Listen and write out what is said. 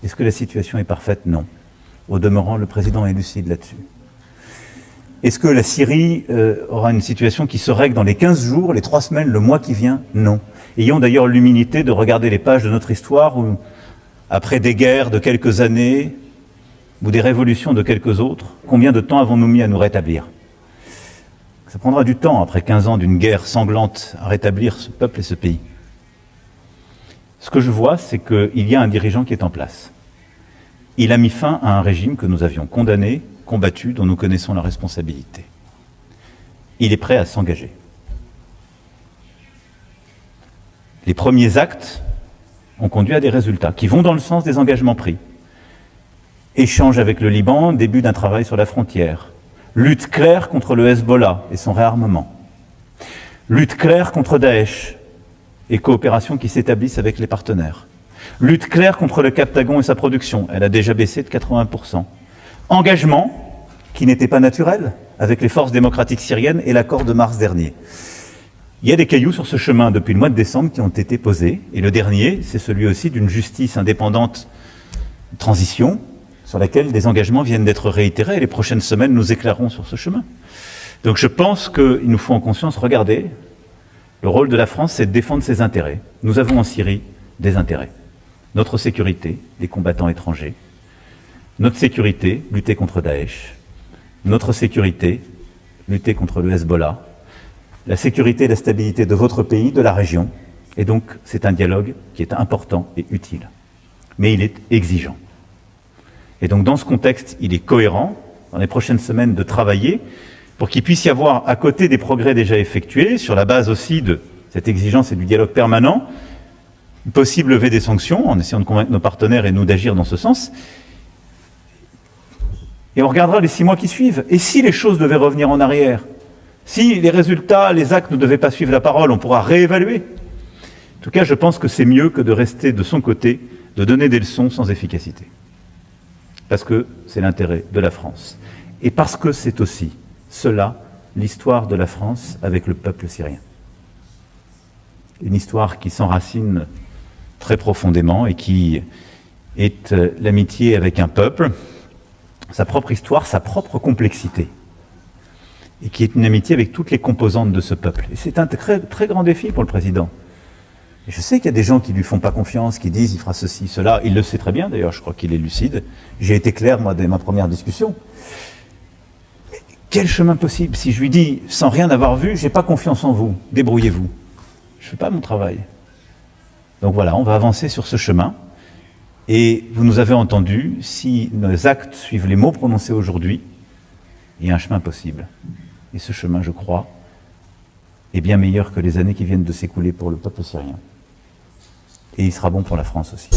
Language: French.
Est-ce que la situation est parfaite? Non. Au demeurant, le président est lucide là-dessus. Est-ce que la Syrie aura une situation qui se règle dans les 15 jours, les 3 semaines, le mois qui vient? Non. Ayons d'ailleurs l'humilité de regarder les pages de notre histoire où, après des guerres de quelques années ou des révolutions de quelques autres, combien de temps avons-nous mis à nous rétablir? Ça prendra du temps, après 15 ans d'une guerre sanglante, à rétablir ce peuple et ce pays. Ce que je vois, c'est qu'il y a un dirigeant qui est en place. Il a mis fin à un régime que nous avions condamné, combattu, dont nous connaissons la responsabilité. Il est prêt à s'engager. Les premiers actes ont conduit à des résultats qui vont dans le sens des engagements pris. Échange avec le Liban, début d'un travail sur la frontière. Lutte claire contre le Hezbollah et son réarmement. Lutte claire contre Daesh et coopération qui s'établissent avec les partenaires. Lutte claire contre le Captagon et sa production. Elle a déjà baissé de 80%. Engagement qui n'était pas naturel avec les forces démocratiques syriennes et l'accord de mars dernier. Il y a des cailloux sur ce chemin depuis le mois de décembre qui ont été posés. Et le dernier, c'est celui aussi d'une justice indépendante transition sur laquelle des engagements viennent d'être réitérés. Et les prochaines semaines nous éclaireront sur ce chemin. Donc je pense qu'il nous faut en conscience regarder. Le rôle de la France, c'est de défendre ses intérêts. Nous avons en Syrie des intérêts. Notre sécurité, les combattants étrangers. Notre sécurité, lutter contre Daesh. Notre sécurité, lutter contre le Hezbollah. La sécurité et la stabilité de votre pays, de la région. Et donc, c'est un dialogue qui est important et utile. Mais il est exigeant. Et donc, dans ce contexte, il est cohérent, dans les prochaines semaines, de travailler pour qu'il puisse y avoir, à côté des progrès déjà effectués, sur la base aussi de cette exigence et du dialogue permanent, une possible levée des sanctions, en essayant de convaincre nos partenaires et nous d'agir dans ce sens. Et on regardera les 6 mois qui suivent. Et si les choses devaient revenir en arrière, si les résultats, les actes ne devaient pas suivre la parole, on pourra réévaluer. En tout cas, je pense que c'est mieux que de rester de son côté, de donner des leçons sans efficacité. Parce que c'est l'intérêt de la France. Et parce que c'est aussi cela, l'histoire de la France avec le peuple syrien. Une histoire qui s'enracine très profondément et qui est l'amitié avec un peuple, sa propre histoire, sa propre complexité, et qui est une amitié avec toutes les composantes de ce peuple. Et c'est un très, très grand défi pour le président. Et je sais qu'il y a des gens qui ne lui font pas confiance, qui disent il fera ceci, cela. Il le sait très bien, d'ailleurs, je crois qu'il est lucide. J'ai été clair, moi, dès ma première discussion. Mais quel chemin possible? Si je lui dis, sans rien avoir vu, j'ai pas confiance en vous, débrouillez-vous. Je ne fais pas mon travail. Donc voilà, on va avancer sur ce chemin. Et vous nous avez entendu, si nos actes suivent les mots prononcés aujourd'hui, il y a un chemin possible. Et ce chemin, je crois, est bien meilleur que les années qui viennent de s'écouler pour le peuple syrien. Et il sera bon pour la France aussi.